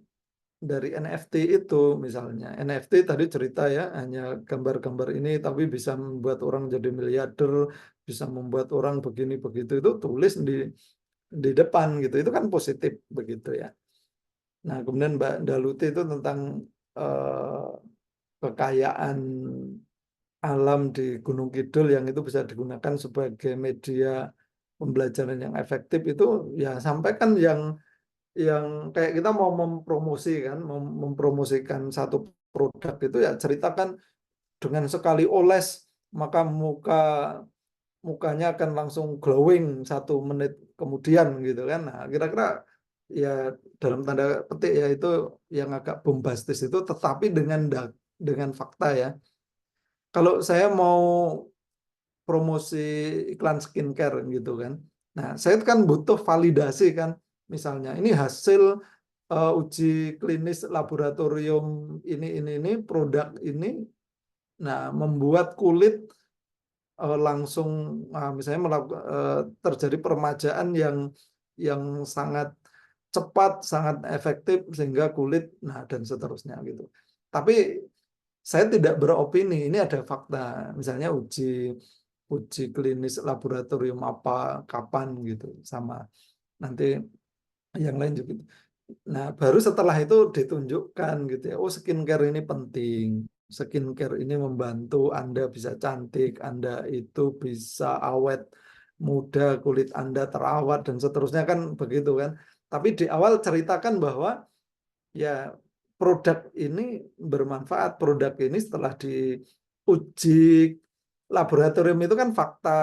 NFT itu misalnya. NFT tadi cerita ya, hanya gambar-gambar ini tapi bisa membuat orang jadi miliarder, bisa membuat orang begini begitu, itu tulis di depan gitu. Itu kan positif begitu ya. Nah, kemudian Mbak Daluti itu tentang kekayaan alam di Gunung Kidul yang itu bisa digunakan sebagai media pembelajaran yang efektif itu ya sampaikan yang kayak kita mau mempromosikan, mempromosikan satu produk itu ya ceritakan dengan sekali oles maka mukanya akan langsung glowing 1 menit kemudian gitu kan. Nah, kira-kira ya dalam tanda petik ya itu yang agak bombastis itu, tetapi dengan fakta ya. Kalau saya mau promosi iklan skincare gitu kan. Nah, saya kan butuh validasi kan. Misalnya ini hasil uji klinis laboratorium ini produk ini. Nah, membuat kulit langsung misalnya terjadi peremajaan yang sangat cepat, sangat efektif sehingga kulit dan seterusnya gitu. Tapi saya tidak beropini, ini ada fakta. Misalnya uji klinis laboratorium apa kapan gitu sama nanti yang lain juga. Nah, baru setelah itu ditunjukkan gitu ya. Oh, skincare ini penting. Skincare ini membantu Anda bisa cantik, Anda itu bisa awet muda, kulit Anda terawat dan seterusnya kan begitu kan. Tapi di awal ceritakan bahwa ya produk ini bermanfaat. Produk ini setelah diuji laboratorium itu kan fakta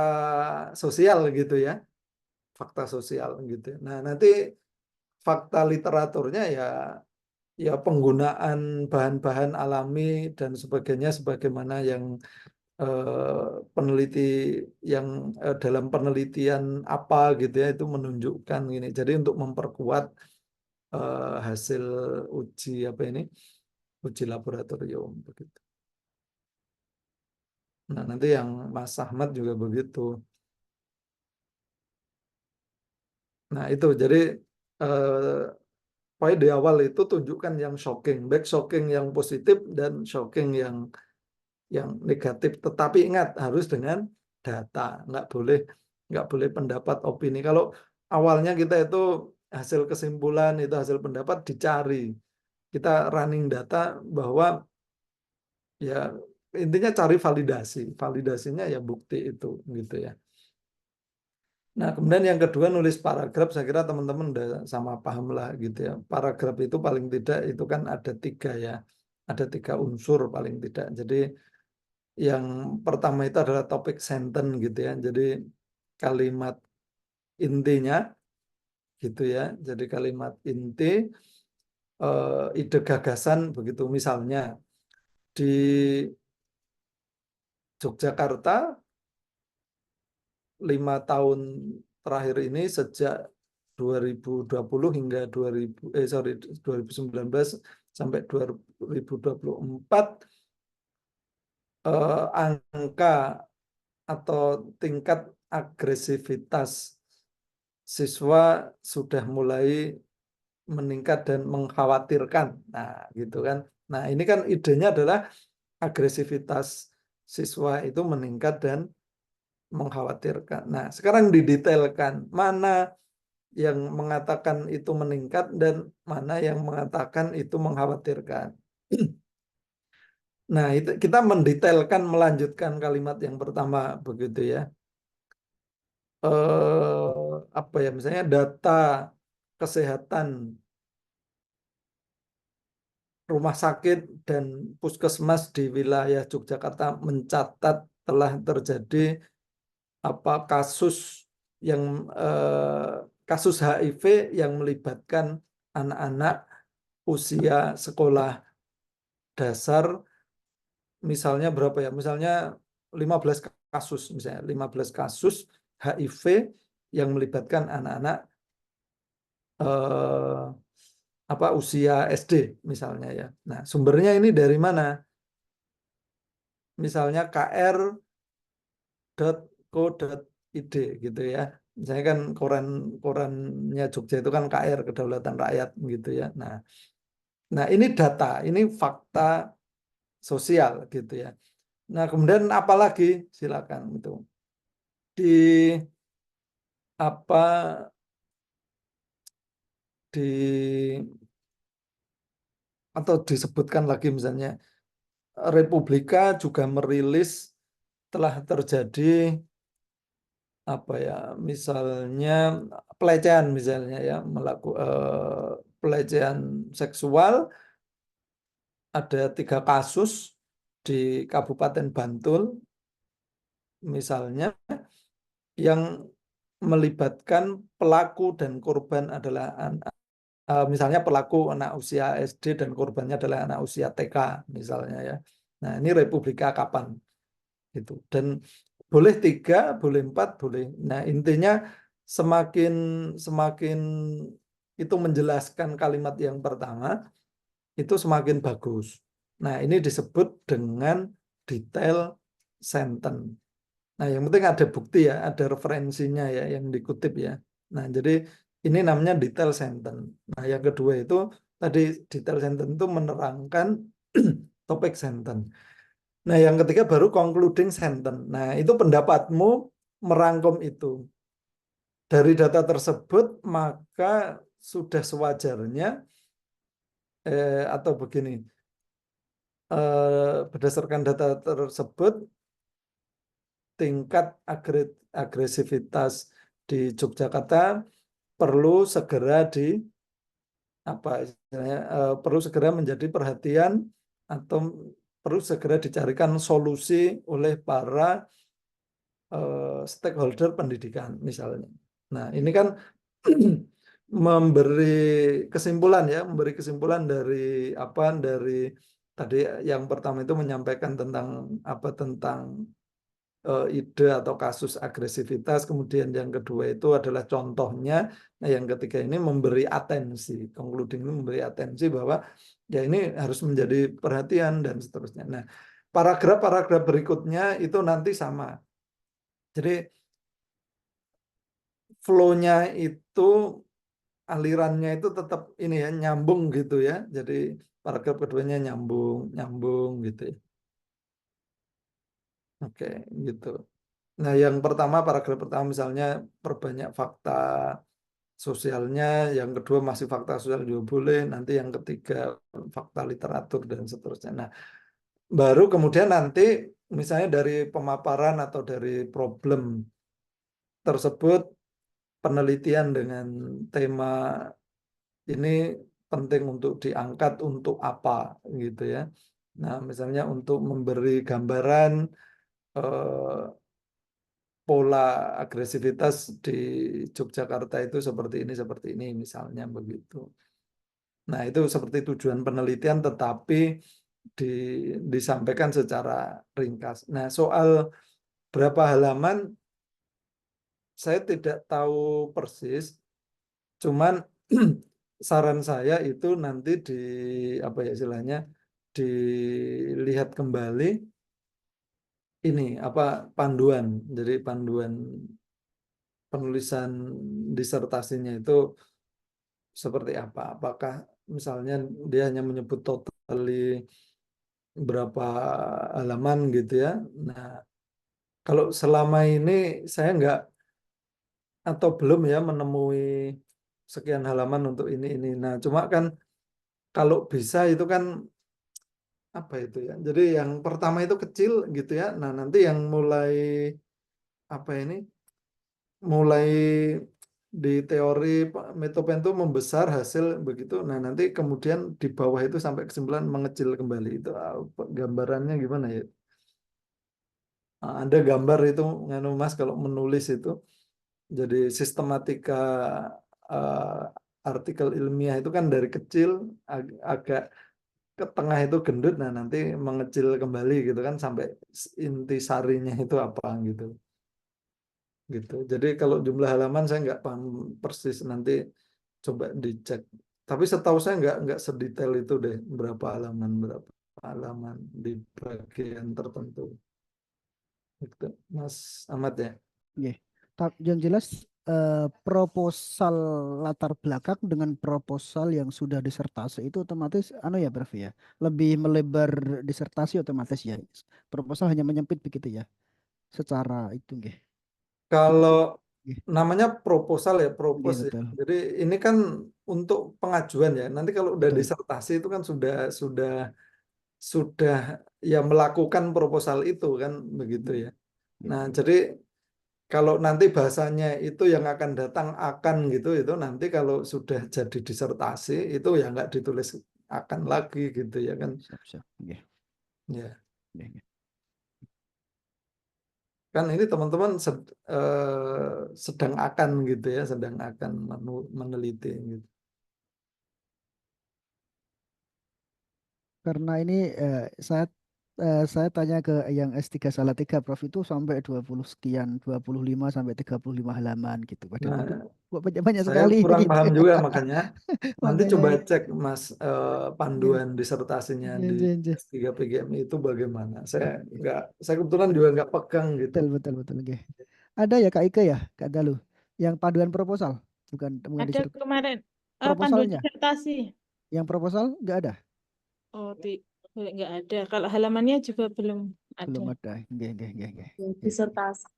sosial gitu ya. Fakta sosial gitu. Nah, nanti fakta literaturnya ya penggunaan bahan-bahan alami dan sebagainya sebagaimana yang peneliti yang dalam penelitian apa gitu ya itu menunjukkan ini. Jadi untuk memperkuat hasil uji laboratorium begitu. Nah, nanti yang Mas Ahmad juga begitu. Nah, itu jadi pokoknya di awal itu tunjukkan yang shocking, baik shocking yang positif dan shocking yang negatif. Tetapi ingat harus dengan data, nggak boleh pendapat opini. Kalau awalnya kita itu hasil kesimpulan itu hasil pendapat dicari, kita running data bahwa ya intinya cari validasi, validasinya ya bukti itu gitu ya. Nah, kemudian yang kedua nulis paragraf, saya kira teman-teman udah sama paham lah gitu ya. Paragraf itu paling tidak itu kan ada 3 ya, ada 3 unsur paling tidak. Jadi yang pertama itu adalah topik sentence gitu ya. Jadi kalimat intinya gitu ya. Jadi kalimat inti, ide gagasan begitu. Misalnya di Yogyakarta 5 tahun terakhir ini sejak 2020 hingga 2019 sampai 2024 angka atau tingkat agresivitas siswa sudah mulai meningkat dan mengkhawatirkan. Nah, gitu kan. Nah, ini kan idenya adalah agresivitas siswa itu meningkat dan mengkhawatirkan. Nah, sekarang didetailkan mana yang mengatakan itu meningkat dan mana yang mengatakan itu mengkhawatirkan. Nah, itu kita mendetailkan melanjutkan kalimat yang pertama begitu ya. Apa ya misalnya data kesehatan rumah sakit dan puskesmas di wilayah Yogyakarta mencatat telah terjadi kasus yang kasus HIV yang melibatkan anak-anak usia sekolah dasar misalnya berapa ya? Misalnya 15 kasus misalnya 15 kasus HIV yang melibatkan anak-anak usia SD misalnya ya. Nah, sumbernya ini dari mana? Misalnya kr.co.id gitu ya. Misalnya kan korannya Jogja itu kan KR Kedaulatan Rakyat gitu ya. Nah ini data, ini fakta sosial gitu ya. Nah, kemudian apa lagi? Silakan itu. Di apa di atau disebutkan lagi misalnya Republika juga merilis telah terjadi apa ya, misalnya pelecehan misalnya ya, pelecehan seksual, ada 3 kasus di Kabupaten Bantul misalnya, yang melibatkan pelaku dan korban adalah misalnya pelaku anak usia SD dan korbannya adalah anak usia TK misalnya ya. Nah, ini Republika kapan gitu. Dan boleh 3, boleh 4, boleh. Nah, intinya semakin semakin itu menjelaskan kalimat yang pertama itu semakin bagus. Nah, ini disebut dengan detail sentence. Nah, yang penting ada bukti ya, ada referensinya ya yang dikutip ya. Nah, jadi ini namanya detail sentence. Nah, yang kedua itu tadi detail sentence itu menerangkan topik sentence. Nah, yang ketiga baru concluding sentence. Nah, itu pendapatmu merangkum itu. Dari data tersebut, maka sudah sewajarnya atau begini, berdasarkan data tersebut, tingkat agresivitas di Yogyakarta perlu segera perlu segera menjadi perhatian atau perlu segera dicarikan solusi oleh para stakeholder pendidikan misalnya. Nah, ini kan memberi kesimpulan dari tadi yang pertama itu menyampaikan tentang ide atau kasus agresivitas, kemudian yang kedua itu adalah contohnya, nah yang ketiga ini memberi atensi, concluding ini memberi atensi bahwa ya ini harus menjadi perhatian dan seterusnya. Nah, paragraf-paragraf berikutnya itu nanti sama. Jadi flow-nya itu, alirannya itu tetap ini ya, nyambung gitu ya. Jadi paragraf keduanya nyambung gitu ya. Oke, gitu. Nah, yang pertama, paragraf pertama misalnya perbanyak fakta sosialnya, yang kedua masih fakta sosial juga boleh, nanti yang ketiga fakta literatur dan seterusnya. Nah, baru kemudian nanti misalnya dari pemaparan atau dari problem tersebut, penelitian dengan tema ini penting untuk diangkat untuk apa gitu ya. Nah, misalnya untuk memberi gambaran pola agresivitas di Yogyakarta itu seperti ini misalnya begitu. Nah, itu seperti tujuan penelitian tetapi disampaikan secara ringkas. Nah, soal berapa halaman saya tidak tahu persis, cuman saran saya itu nanti apa ya istilahnya, dilihat kembali ini panduan. Jadi panduan penulisan disertasinya itu seperti apa? Apakah misalnya dia hanya menyebut totally berapa halaman gitu ya. Nah, kalau selama ini saya nggak atau belum ya menemui sekian halaman untuk ini. Nah, cuma kan kalau bisa itu kan apa itu ya. Jadi yang pertama itu kecil gitu ya. Nah, nanti yang mulai di teori Metopen itu membesar hasil begitu. Nah, nanti kemudian di bawah itu sampai kesimpulan mengecil kembali. Itu gambarannya gimana ya? Ada gambar itu nganu Mas kalau menulis itu. Jadi sistematika artikel ilmiah itu kan dari kecil agak ke tengah itu gendut, nah nanti mengecil kembali gitu kan sampai inti sarinya itu apa gitu. Jadi kalau jumlah halaman saya nggak paham persis, nanti coba dicek. Tapi setahu saya nggak sedetail itu deh berapa halaman di bagian tertentu. Gitu. Mas Ahmad ya. Nggih. Yang jelas proposal latar belakang dengan proposal yang sudah disertasi itu otomatis ya Prof ya. Lebih melebar disertasi otomatis ya. Proposal hanya menyempit begitu ya. Secara itu nggih. Kalau Nggih, namanya proposal ya, nggih, ya. betul. Jadi ini kan untuk pengajuan ya. Nanti kalau udah Betul. disertasi itu kan sudah ya melakukan proposal itu kan begitu ya. Nah, jadi kalau nanti bahasanya itu yang akan datang akan gitu, itu nanti kalau sudah jadi disertasi itu ya nggak ditulis akan lagi gitu ya kan. Siap. Nggih, Ya, nggih. kan ini teman-teman sedang akan gitu ya, sedang akan meneliti gitu. Karena ini saya tanya ke yang S3 Salatiga Prof itu sampai 20 sekian, 25 sampai 35 halaman gitu. Padahal itu Nah, kok banyak saya sekali kurang gitu. paham juga makanya nanti Makanya coba cek Mas nggih, panduan disertasinya nggih, di nggih. S3 PGMI itu bagaimana. Saya kebetulan juga nggak pegang gitu. Betul nggih. Ada ya Kak Ike ya, Kak Dalu, yang panduan proposal, bukan Ada kemarin panduan proposalnya. disertasi. Yang proposal nggak ada? Oh, nggak ada. Kalau halamannya juga belum Belum ada. ada. Nggih. Disertasi.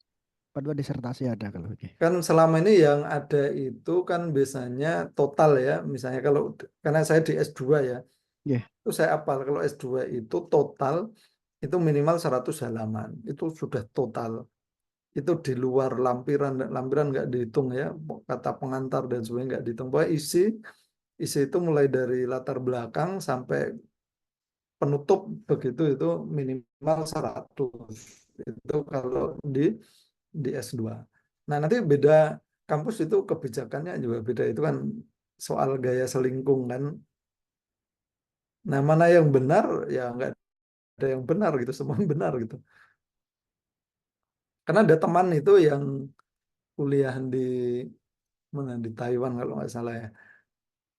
Panduan disertasi ada kalau nggih. Kan selama ini yang ada itu kan biasanya total ya. Misalnya karena saya di S2 ya, Nggih. itu saya apal kalau S2 itu total itu minimal 100 halaman. Itu sudah total. Itu di luar lampiran nggak dihitung ya, kata pengantar dan sebagainya nggak dihitung. Pokoknya isi itu mulai dari latar belakang sampai penutup begitu itu minimal 100. Itu kalau di S2. Nah, nanti beda kampus itu kebijakannya juga beda. Itu kan soal gaya selingkung kan. Nah, mana yang benar ya nggak ada yang benar gitu, semua benar gitu. Karena ada teman itu yang kuliah di mana di Taiwan kalau nggak salah ya.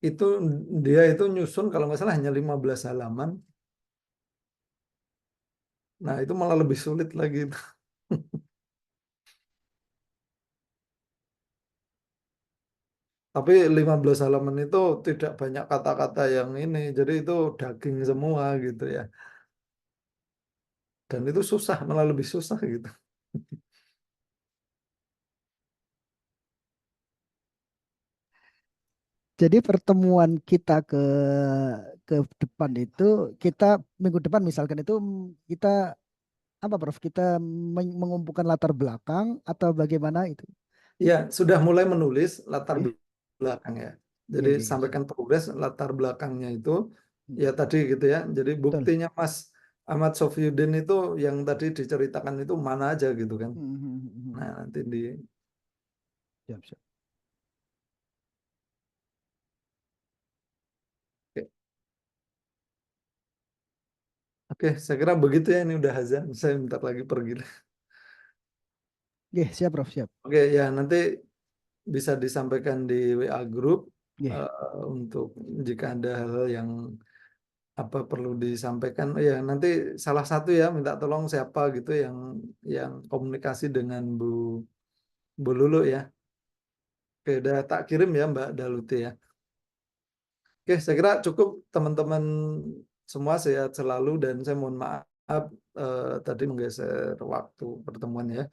Itu dia itu nyusun kalau nggak salah hanya 15 halaman. Nah, itu malah lebih sulit lagi. Tapi 15 halaman itu tidak banyak kata-kata yang ini. Jadi itu daging semua gitu ya. Dan itu susah, malah lebih susah gitu. Jadi pertemuan kita ke depan itu kita minggu depan misalkan itu kita apa Prof? Kita mengumpulkan latar belakang atau bagaimana itu? Ya, sudah mulai menulis latar Nggih. belakang ya. Jadi Nggih, siap. sampaikan progres latar belakangnya itu ya tadi gitu ya. Jadi Betul. buktinya Mas Ahmad Sofiyuddin itu yang tadi diceritakan itu mana aja gitu kan. Nah, nanti Siap. Oke, saya kira begitu ya, ini udah azan. Saya bentar lagi pergi. Nggih, siap Prof, siap. Oke, ya nanti bisa disampaikan di WA group Nggih. untuk jika ada hal yang apa perlu disampaikan. Oh ya, nanti salah satu ya minta tolong siapa gitu yang komunikasi dengan Bu Lulu ya. Oke, udah tak kirim ya Mbak Daluti ya. Oke, saya kira cukup teman-teman semua sehat selalu dan saya mohon maaf tadi menggeser waktu pertemuan ya.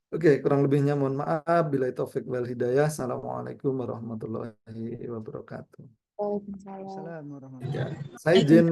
Oke, kurang lebihnya mohon maaf. Bila taufik wal hidayah. Assalamualaikum warahmatullahi wabarakatuh. Waalaikumsalam. Assalamualaikum warahmatullahi Ya, wabarakatuh. saya izin